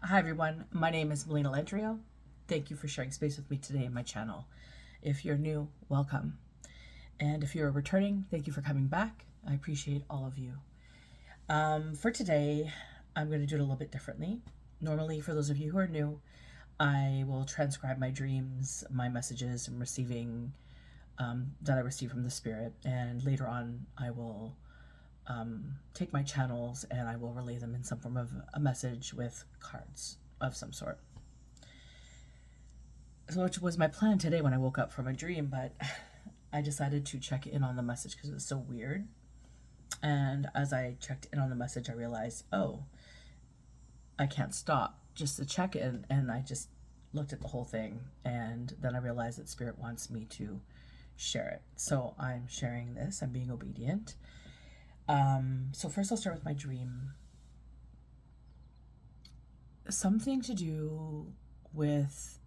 Hi everyone, my name is Melaina. Thank you for sharing space with me today in my channel. If you're new, welcome. And if you're returning, thank you for coming back. I appreciate all of you. For today, I'm going to do it a little bit differently. Normally, for those of you who are new, I will transcribe my dreams, my messages I'm receiving, that I receive from the Spirit, and later on I will take my channels and I will relay them in some form of a message with cards of some sort. So, which was my plan today when I woke up from a dream, but I decided to check in on the message because it was so weird. And as I checked in on the message, I realized, oh, I can't stop just to check in. And I just looked at the whole thing. And then I realized that Spirit wants me to share it. So I'm sharing this. I'm being obedient. So first I'll start with my dream. Something to do with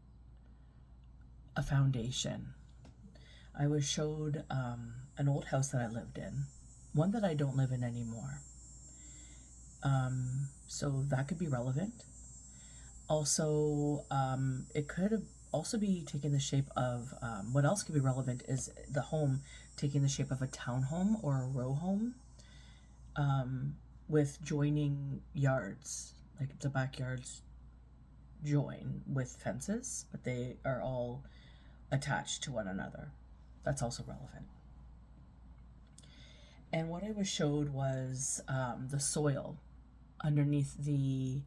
a foundation. I was showed an old house that I lived in, one that I don't live in anymore. So that could be relevant. Also, it could also be taking the shape of what else could be relevant is the home taking the shape of a townhome or a row home, with joining yards, like the backyards join with fences, but they are all attached to one another. That's also relevant. And what I was showed was the soil underneath the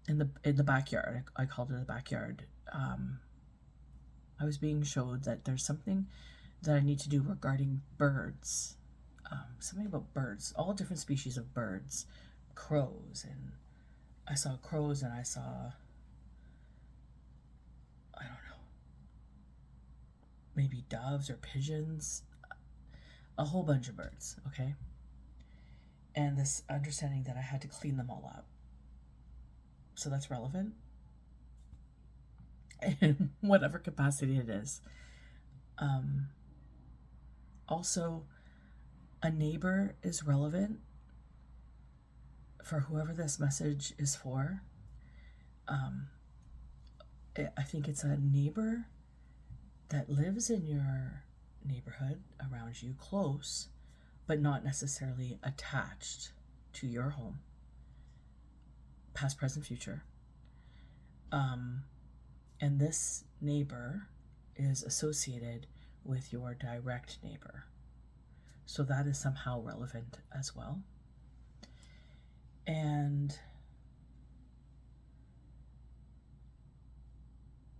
in the backyard. I called it the backyard. I was being showed that there's something that I need to do regarding birds. Something about birds, all different species of birds, crows, and I saw crows and I saw, I don't know, maybe doves or pigeons, a whole bunch of birds, okay? And this understanding that I had to clean them all up. So that's relevant in whatever capacity it is. Also, a neighbor is relevant for whoever this message is for. I think it's a neighbor that lives in your neighborhood around you, close, but not necessarily attached to your home, past, present, future. And this neighbor is associated with your direct neighbor. So that is somehow relevant as well. And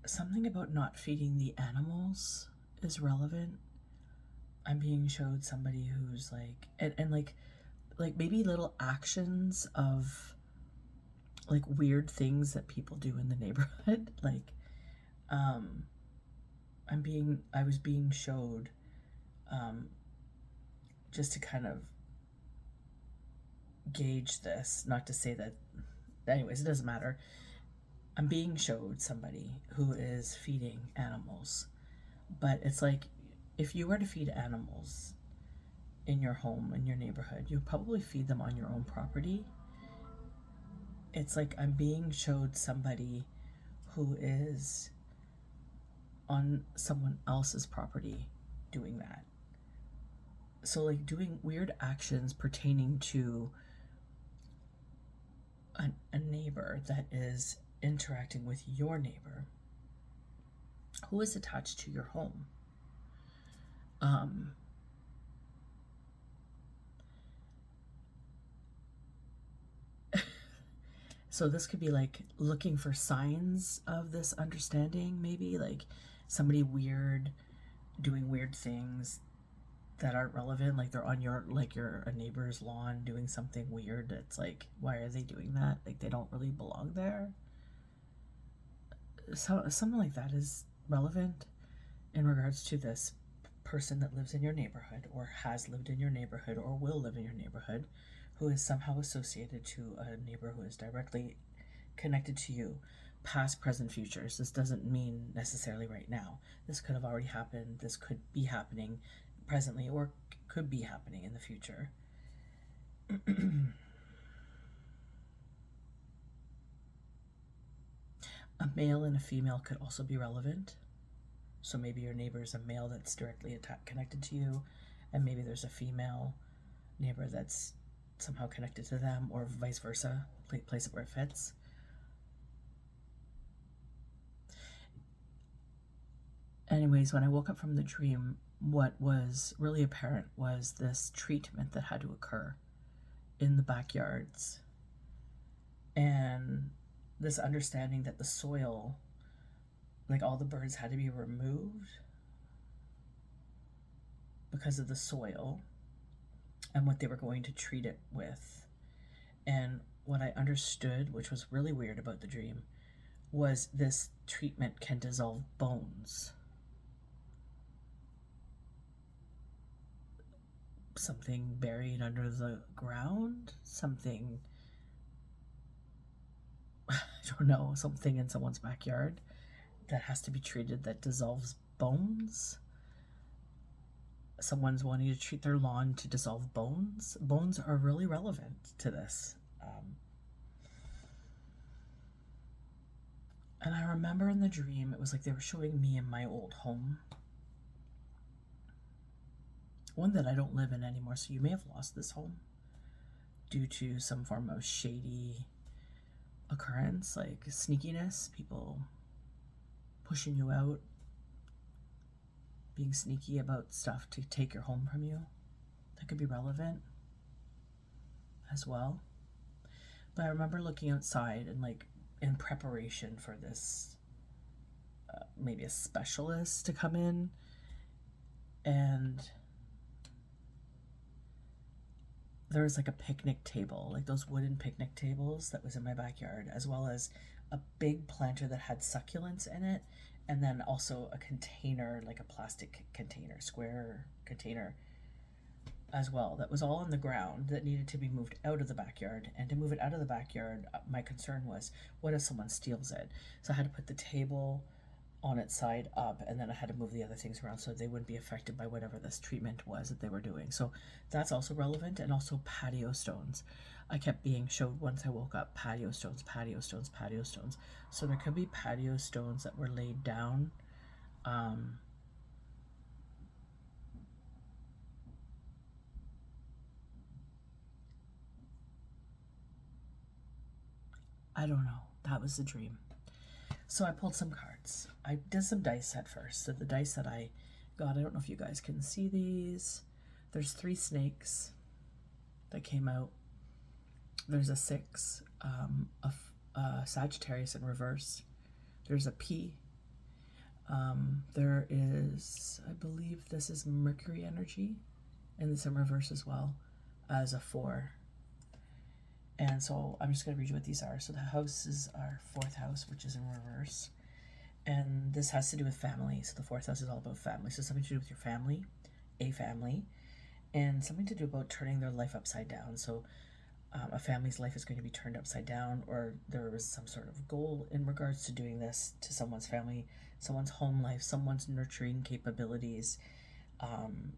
something about not feeding the animals is relevant. I'm being showed somebody who's like, and like maybe little actions of like weird things that people do in the neighborhood. Like, I was being showed, just to kind of gauge this, not to say that, anyways, it doesn't matter. I'm being showed somebody who is feeding animals, but it's like if you were to feed animals in your home, in your neighborhood, you probably feed them on your own property. It's like I'm being showed somebody who is on someone else's property doing that. So, like, doing weird actions pertaining to a neighbor that is interacting with your neighbor who is attached to your home. So this could be like looking for signs of this understanding, maybe like somebody weird doing weird things that aren't relevant, like they're on your, like your a neighbor's lawn doing something weird. It's like, why are they doing that? Like they don't really belong there. So something like that is relevant in regards to this person that lives in your neighborhood or has lived in your neighborhood or will live in your neighborhood, who is somehow associated to a neighbor who is directly connected to you, past, present, futures. This doesn't mean necessarily right now. This could have already happened. This could be happening presently or could be happening in the future. A male and a female could also be relevant. So maybe your neighbor is a male that's directly connected to you, and maybe there's a female neighbor that's somehow connected to them, or vice versa. Place it where it fits. Anyways, when I woke up from the dream, what was really apparent was this treatment that had to occur in the backyards, and this understanding that the soil, like all the birds had to be removed because of the soil and what they were going to treat it with. And what I understood, which was really weird about the dream, was this treatment can dissolve bones. Something buried under the ground, something, I don't know, something in someone's backyard that has to be treated that dissolves bones. Someone's wanting to treat their lawn to dissolve bones. Bones are really relevant to this. And I remember in the dream, it was like they were showing me in my old home. One that I don't live in anymore, so you may have lost this home due to some form of shady occurrence, like sneakiness, people pushing you out, being sneaky about stuff to take your home from you. That could be relevant as well. But I remember looking outside and, like, in preparation for this, maybe a specialist to come in, and there was like a picnic table, like those wooden picnic tables that was in my backyard, as well as a big planter that had succulents in it, and then also a container, like a plastic container, square container as well, that was all on the ground that needed to be moved out of the backyard. And to move it out of the backyard, my concern was, what if someone steals it? So I had to put the table on its side up, and then I had to move the other things around so they wouldn't be affected by whatever this treatment was that they were doing. So that's also relevant. And also patio stones. I kept being showed once I woke up, patio stones, patio stones, patio stones. So there could be patio stones that were laid down. I don't know. That was the dream. So I pulled some cards. I did some dice at first. So the dice that I got, I don't know if you guys can see these. There's 3 snakes that came out. There's a 6, a Sagittarius in reverse. There's a P. There is, I believe this is Mercury energy, and it's in reverse as well as a 4. And so I'm just going to read you what these are. So the house is our 4th house, which is in reverse. And this has to do with family. So the 4th house is all about family. So something to do with your family, a family, and something to do about turning their life upside down. So a family's life is going to be turned upside down, or there was some sort of goal in regards to doing this to someone's family, someone's home life, someone's nurturing capabilities.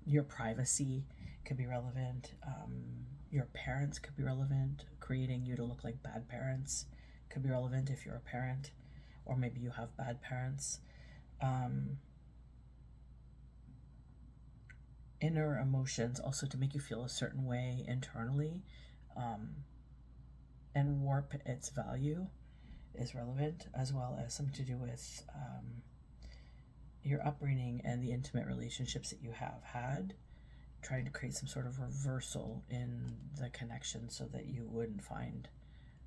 Your privacy could be relevant. Your parents could be relevant. Creating you to look like bad parents could be relevant if you're a parent, or maybe you have bad parents. Inner emotions also to make you feel a certain way internally, and warp its value is relevant, as well as something to do with your upbringing and the intimate relationships that you have had, trying to create some sort of reversal in the connection so that you wouldn't find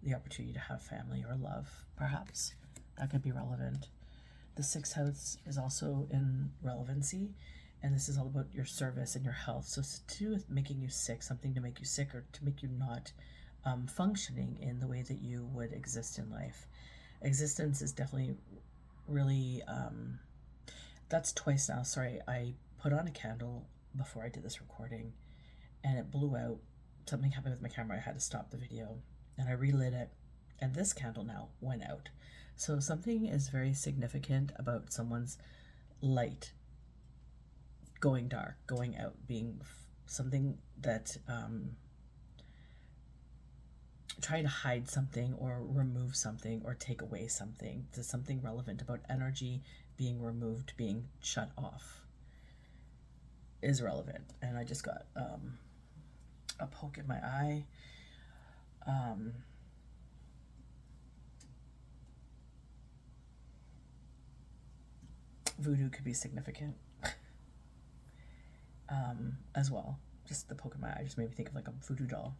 the opportunity to have family or love, perhaps. That could be relevant. The 6th house is also in relevancy, and this is all about your service and your health. So it's to do with making you sick, something to make you sick or to make you not functioning in the way that you would exist in life. Existence is definitely really, that's twice now. Sorry, I put on a candle before I did this recording, and it blew out. Something happened with my camera. I had to stop the video, and I relit it, and this candle now went out. So something is very significant about someone's light going dark, going out, being something that trying to hide something or remove something or take away something. There's something relevant about energy being removed, being shut off is relevant. And I just got a poke in my eye. Voodoo could be significant as well. Just the poke in my eye just made me think of like a voodoo doll.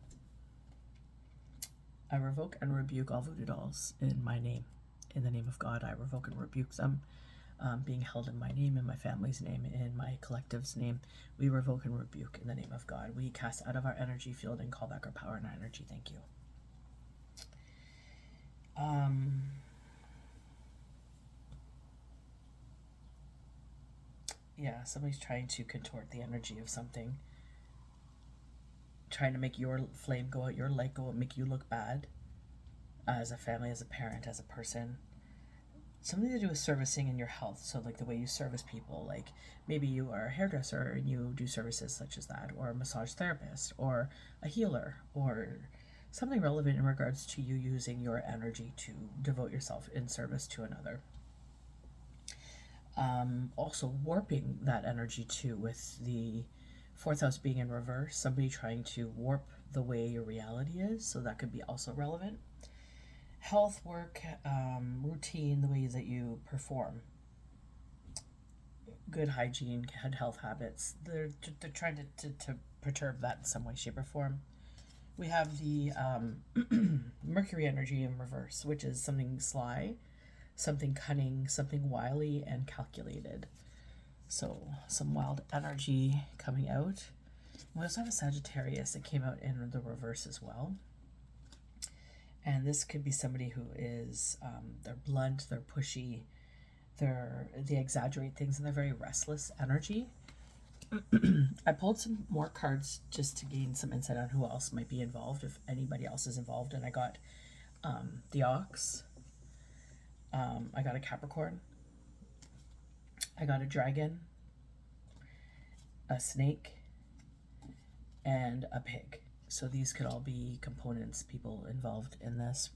I revoke and rebuke all voodoo dolls in my name. In the name of God, I revoke and rebuke them being held in my name, in my family's name, in my collective's name. We revoke and rebuke in the name of God. We cast out of our energy field and call back our power and our energy. Thank you. Yeah, somebody's trying to contort the energy of something, trying to make your flame go out, your light go out, make you look bad as a family, as a parent, as a person. Something to do with servicing in your health. So, like the way you service people, like maybe you are a hairdresser and you do services such as that, or a massage therapist, or a healer, or something relevant in regards to you using your energy to devote yourself in service to another. Also, warping that energy too, with the fourth house being in reverse, somebody trying to warp the way your reality is. So, that could be also relevant. Health, work, routine, the way that you perform, good hygiene, good health habits. They're trying to perturb that in some way, shape, or form. We have the Mercury energy in reverse, which is something sly, something cunning, something wily and calculated. So some wild energy coming out. We also have a Sagittarius that came out in the reverse as well. And this could be somebody who is, they're blunt, they're pushy, they exaggerate things, and they're very restless energy. I pulled some more cards just to gain some insight on who else might be involved, if anybody else is involved. And I got the Ox, I got a Capricorn, I got a Dragon, a Snake, and a Pig. So these could all be components, people involved in this.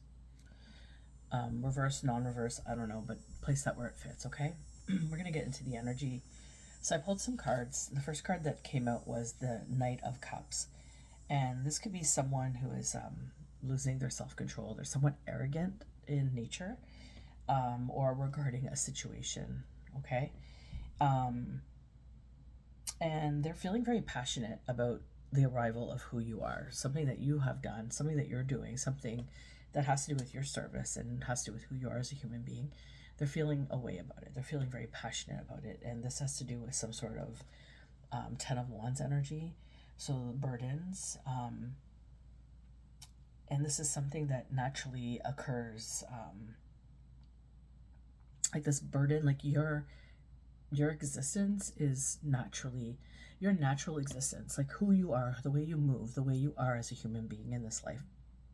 Reverse, non-reverse, I don't know, but place that where it fits, okay? We're going to get into the energy. So I pulled some cards. The first card that came out was the Knight of Cups. And this could be someone who is losing their self-control. They're somewhat arrogant in nature, or regarding a situation, okay? And they're feeling very passionate about the arrival of who you are, something that you have done, something that you're doing, something that has to do with your service and has to do with who you are as a human being. They're feeling a way about it. They're feeling very passionate about it. And this has to do with some sort of 10 of Wands energy. So burdens. And this is something that naturally occurs. Like this burden, like your existence is naturally your natural existence, like who you are, the way you move, the way you are as a human being in this life,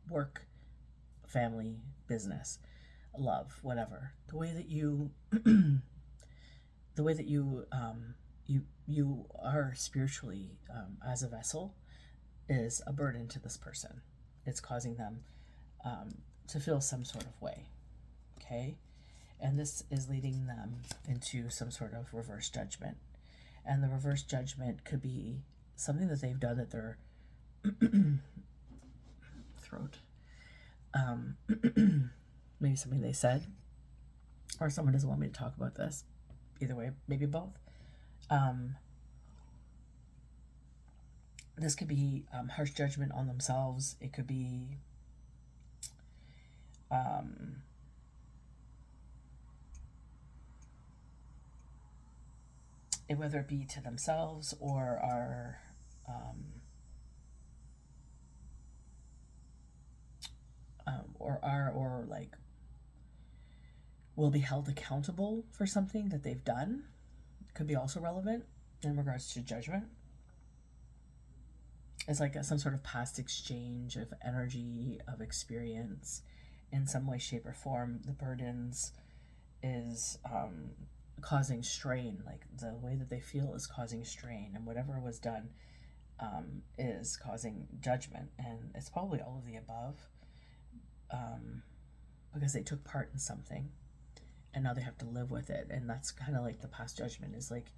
work, family, business, love, whatever. The way that you, the way that you are spiritually as a vessel is a burden to this person. It's causing them to feel some sort of way. Okay. And this is leading them into some sort of reverse judgment. And the reverse judgment could be something that they've done that their throat, maybe something they said, or someone doesn't want me to talk about this. Either way, maybe both. This could be harsh judgment on themselves. It could be whether it be to themselves or are or like will be held accountable for something that they've done. Could be also relevant in regards to judgment. It's like some sort of past exchange of energy, of experience in some way, shape, or form. The burdens is causing strain, like the way that they feel is causing strain, and whatever was done is causing judgment. And it's probably all of the above. because they took part in something and now they have to live with it. And that's kind of like the past judgment is like,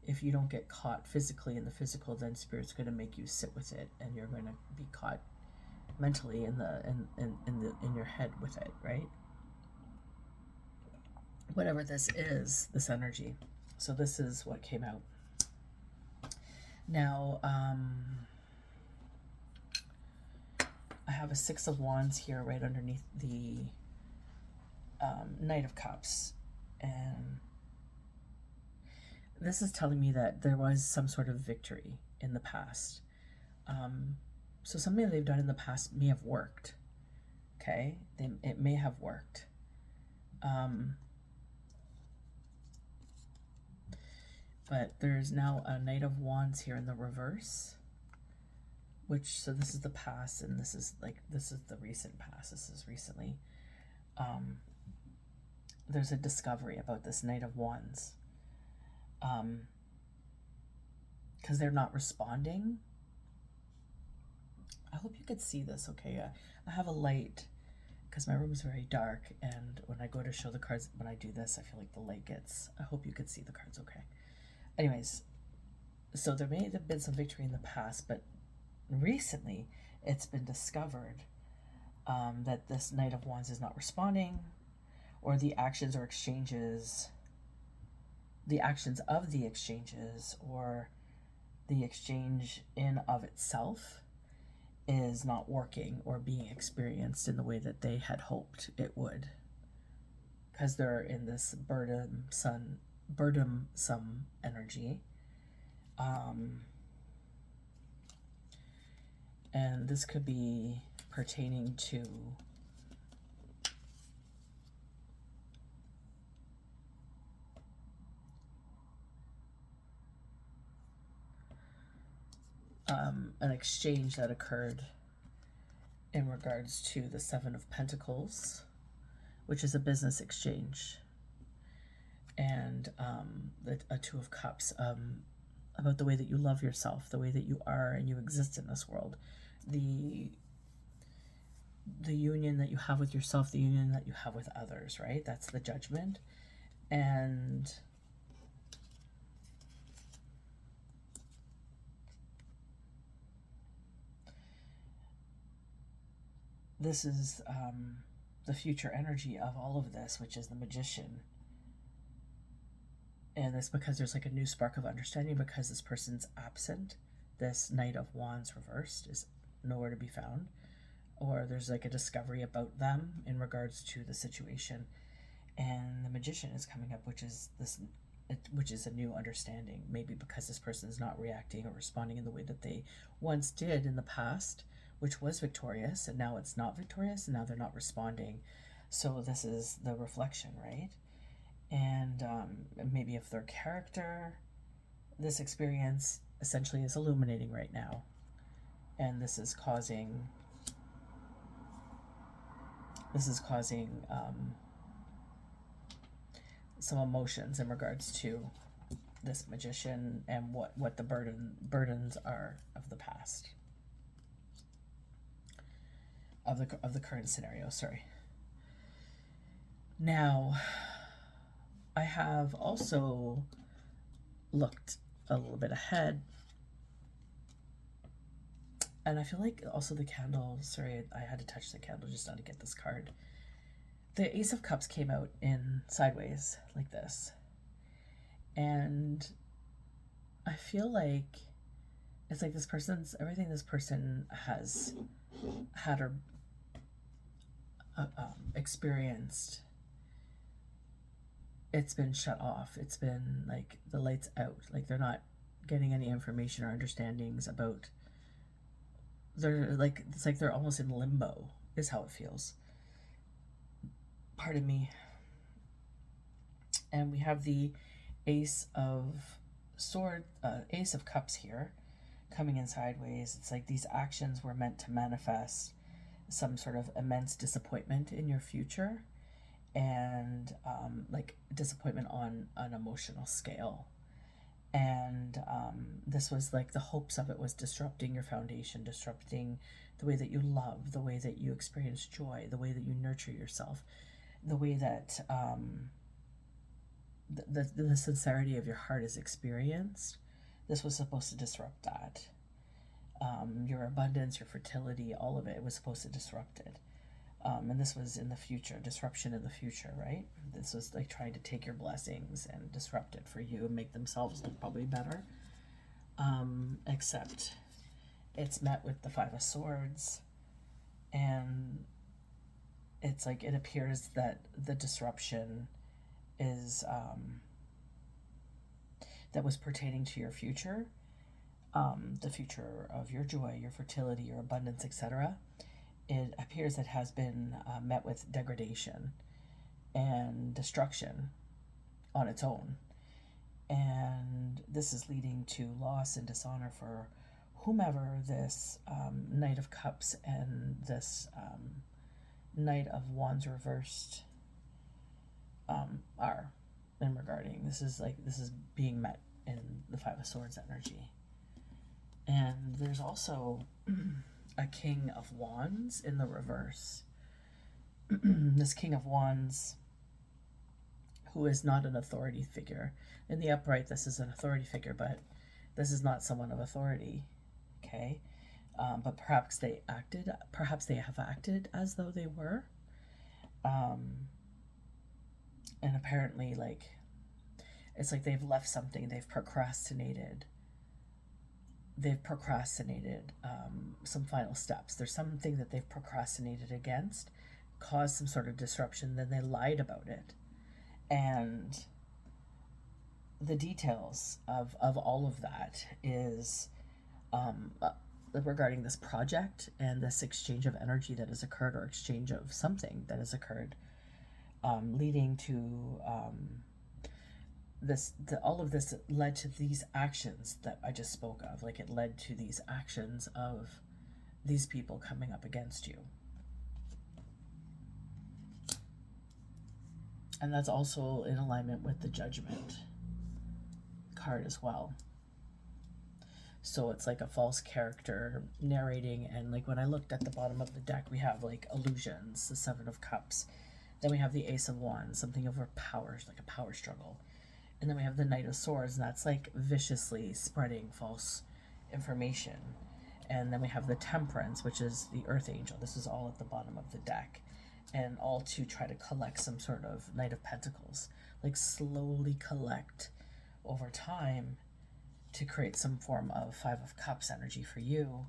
if you don't get caught physically in the physical, then spirit's going to make you sit with it, and you're going to be caught mentally in your head with it, right? Whatever this is, this energy. So this is what came out. Now, I have a Six of Wands here right underneath the Knight of Cups, and this is telling me that there was some sort of victory in the past. So something they've done in the past may have worked. Okay, it may have worked. But there's now a Knight of Wands here in the reverse, which, so this is the past, and this is the recent past. This is recently. There's a discovery about this Knight of Wands. Because they're not responding. I hope you could see this, okay? I have a light because my room is very dark, and when I go to show the cards, when I do this, I feel like the light gets, I hope you could see the cards okay. Anyways, so there may have been some victory in the past, but recently it's been discovered that this Knight of Wands is not responding, or the actions or exchanges, the actions of the exchanges, or the exchange in of itself is not working or being experienced in the way that they had hoped it would, because they're in this burdensome energy. And this could be pertaining to an exchange that occurred in regards to the Seven of Pentacles, which is a business exchange, and a Two of Cups, about the way that you love yourself, the way that you are and you exist in this world, the union that you have with yourself, the union that you have with others, right? That's the Judgment. And this is the future energy of all of this, which is the Magician. And it's because there's like a new spark of understanding, because this person's absent. This Knight of Wands reversed is nowhere to be found, or there's like a discovery about them in regards to the situation, and the Magician is coming up, which is a new understanding, maybe because this person is not reacting or responding in the way that they once did in the past, which was victorious, and now it's not victorious, and now they're not responding. So this is the reflection, right? And maybe if their character, this experience essentially is illuminating right now, and this is causing some emotions in regards to this Magician and what the burdens are of the past, of the current scenario. Sorry. Now, I have also looked a little bit ahead, and I feel like also the candle, sorry, I had to touch the candle just now to get this card. The Ace of Cups came out in sideways like this, and I feel like it's like everything this person has had or experienced, it's been shut off. It's been like the light's out. Like they're not getting any information or understandings about. It's like they're almost in limbo, is how it feels. Pardon me. And we have the Ace of Cups here, coming in sideways. It's like these actions were meant to manifest some sort of immense disappointment in your future, and like disappointment on an emotional scale. And this was like the hopes of it was disrupting your foundation, disrupting the way that you love, the way that you experience joy, the way that you nurture yourself, the way that the sincerity of your heart is experienced. This was supposed to disrupt that. Your abundance, your fertility, all of it was supposed to disrupt it. And this was in the future, disruption in the future, right? This was like trying to take your blessings and disrupt it for you and make themselves look probably better. Except it's met with the Five of Swords, and it's like it appears that the disruption is that was pertaining to your future, the future of your joy, your fertility, your abundance, etc. It appears it has been met with degradation and destruction on its own. And this is leading to loss and dishonor for whomever this Knight of Cups and this Knight of Wands reversed are in regarding. This is being met in the Five of Swords energy. And there's also a King of Wands in the reverse. This King of Wands, who is not an authority figure. In the upright, this is an authority figure, but this is not someone of authority, okay? But perhaps they have acted as though they were. And apparently, like, it's like they've left something, they've procrastinated some final steps. There's something that they've procrastinated against, caused some sort of disruption, then they lied about it. And the details of all of that is regarding this project and this exchange of energy that has occurred, or exchange of something that has occurred, leading to all of this led to these actions that I just spoke of. Like, it led to these actions of these people coming up against you. And that's also in alignment with the Judgment card as well. So it's like a false character narrating, and like when I looked at the bottom of the deck, we have like illusions, the Seven of Cups. Then we have the Ace of Wands, something over power, like a power struggle. And then we have the Knight of Swords, and that's like viciously spreading false information. And then we have the Temperance, which is the Earth Angel. This is all at the bottom of the deck. And all to try to collect some sort of Knight of Pentacles. Like slowly collect over time to create some form of Five of Cups energy for you.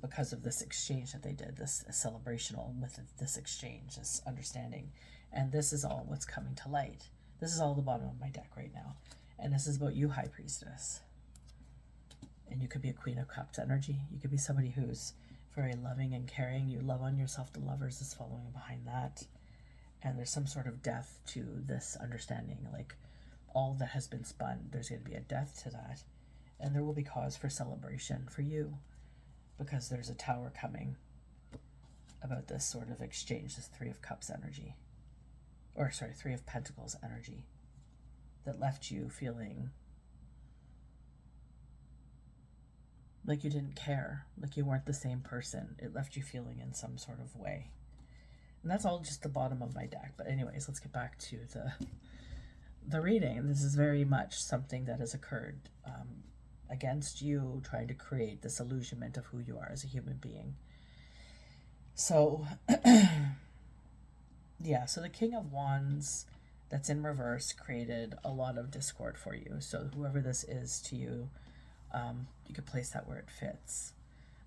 Because of this exchange that they did, this celebrational with this exchange, this understanding. And this is all what's coming to light. This is all the bottom of my deck right now. And this is about you, High Priestess. And you could be a Queen of Cups energy. You could be somebody who's very loving and caring. You love on yourself. The Lovers is following behind that. And there's some sort of death to this understanding. Like, all that has been spun, there's going to be a death to that. And there will be cause for celebration for you. Because there's a Tower coming about this sort of exchange, this Three of Cups energy. Or, sorry, Three of Pentacles energy. That left you feeling like you didn't care, like you weren't the same person. It left you feeling in some sort of way. And that's all just the bottom of my deck. But anyways, let's get back to the reading. This is very much something that has occurred against you, trying to create this illusionment of who you are as a human being. So, yeah, so the King of Wands that's in reverse created a lot of discord for you. So whoever this is to you, you could place that where it fits.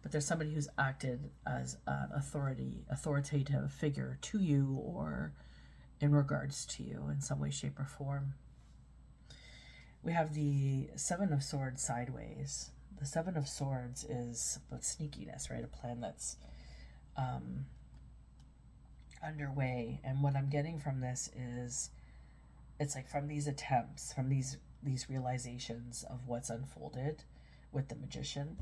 But there's somebody who's acted as an authoritative figure to you, or in regards to you in some way, shape, or form. We have the Seven of Swords sideways. The Seven of Swords is about sneakiness, right? A plan that's underway. And what I'm getting from this is, it's like from these attempts, from these realizations of what's unfolded with the Magician.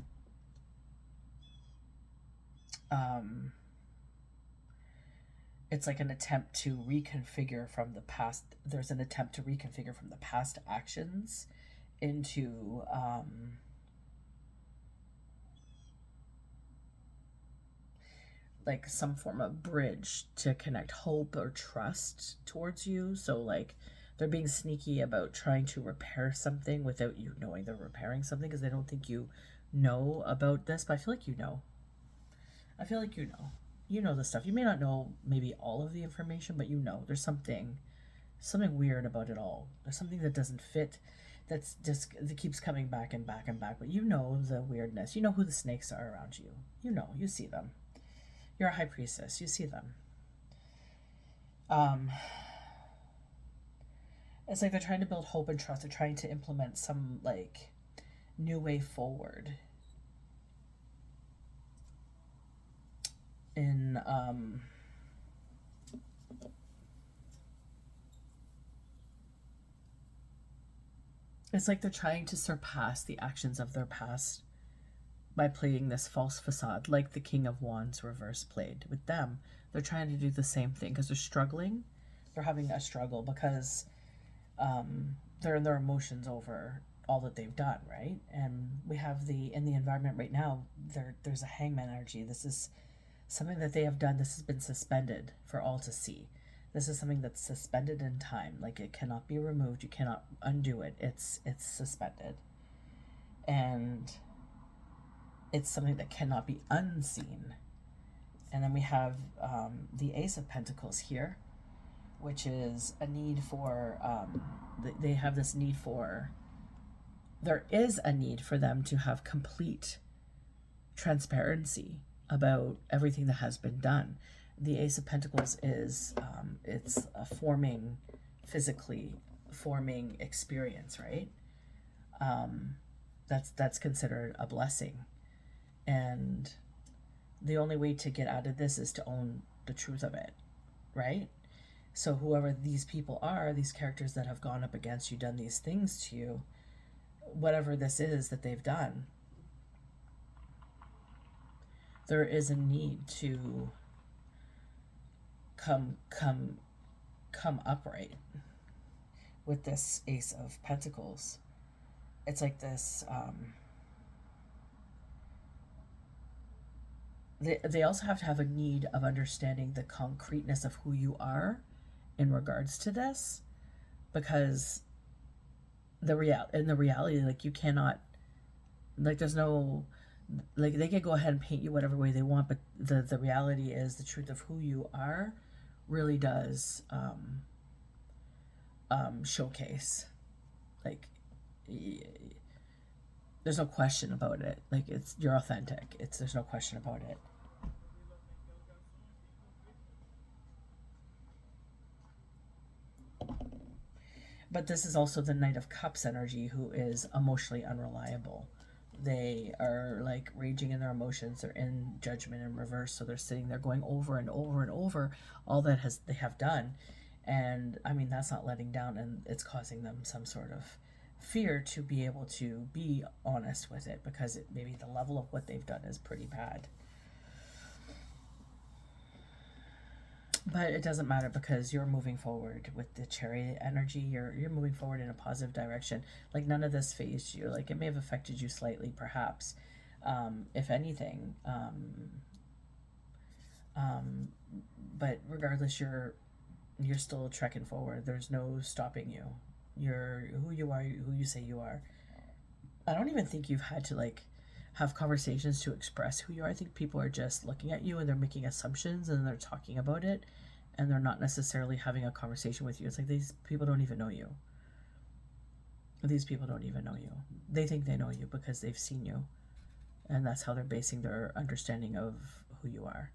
It's like an attempt to reconfigure from the past. There's an attempt to reconfigure from the past actions into like some form of bridge to connect hope or trust towards you. So like they're being sneaky about trying to repair something without you knowing they're repairing something, because they don't think you know about this, but I feel like you know. I feel like you know. You know the stuff. You may not know maybe all of the information, but you know there's something weird about it all. There's something that doesn't fit, that's just that keeps coming back and back and back. But you know the weirdness. You know who the snakes are around you. You know, you see them. You're a high priestess. You see them. Um, it's like they're trying to build hope and trust. They're trying to implement some like new way forward in it's like they're trying to surpass the actions of their past by playing this false facade, like the King of Wands reverse played with them. They're trying to do the same thing because they're struggling. They're having a struggle because they're in their emotions over all that they've done, right? And we have in the environment right now, there's a hangman energy. This is something that they have done. This has been suspended for all to see. This is something that's suspended in time. Like it cannot be removed. You cannot undo it. It's suspended. And it's something that cannot be unseen. And then we have the Ace of Pentacles here, which is a need for, they have this need for, there is a need for them to have complete transparency about everything that has been done. The Ace of Pentacles is, it's a physically forming experience, right? That's considered a blessing. And the only way to get out of this is to own the truth of it, right? So whoever these people are, these characters that have gone up against you, done these things to you, whatever this is that they've done, there is a need to come upright with this Ace of Pentacles. It's like this they also have to have a need of understanding the concreteness of who you are in regards to this, because the reality, like you cannot, like there's no, like they can go ahead and paint you whatever way they want, but the reality is the truth of who you are really does showcase, like there's no question about it. Like you're authentic. There's no question about it. But this is also the Knight of Cups energy, who is emotionally unreliable. They are like raging in their emotions. They're in judgment in reverse. So they're sitting there going over and over and over all that they have done. And I mean, that's not letting down, and it's causing them some sort of fear to be able to be honest with it, because maybe the level of what they've done is pretty bad. But it doesn't matter, because you're moving forward with the Chariot energy. You're moving forward in a positive direction. Like none of this phased you. Like it may have affected you slightly, perhaps, if anything. But regardless, you're still trekking forward. There's no stopping you. You're who you are, who you say you are. I don't even think you've had to like have conversations to express who you are. I think people are just looking at you and they're making assumptions and they're talking about it, and they're not necessarily having a conversation with you. It's like these people don't even know you. These people don't even know you. They think they know you because they've seen you, and that's how they're basing their understanding of who you are,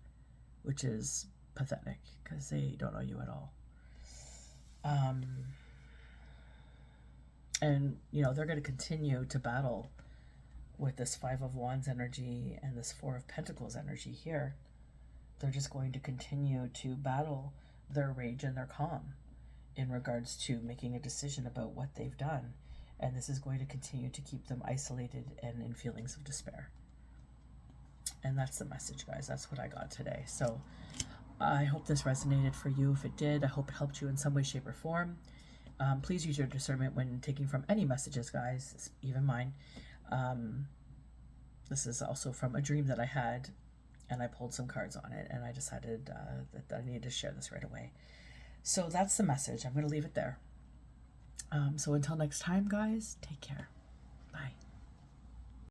which is pathetic because they don't know you at all. And you know, they're going to continue to battle with this Five of Wands energy and this Four of Pentacles energy here. They're just going to continue to battle their rage and their calm in regards to making a decision about what they've done. And this is going to continue to keep them isolated and in feelings of despair. And that's the message, guys. That's what I got today. So I hope this resonated for you. If it did, I hope it helped you in some way, shape, or form. Please use your discernment when taking from any messages, guys, even mine. This is also from a dream that I had, and I pulled some cards on it, and I decided that I needed to share this right away. So that's the message. I'm going to leave it there. So until next time, guys, take care. Bye.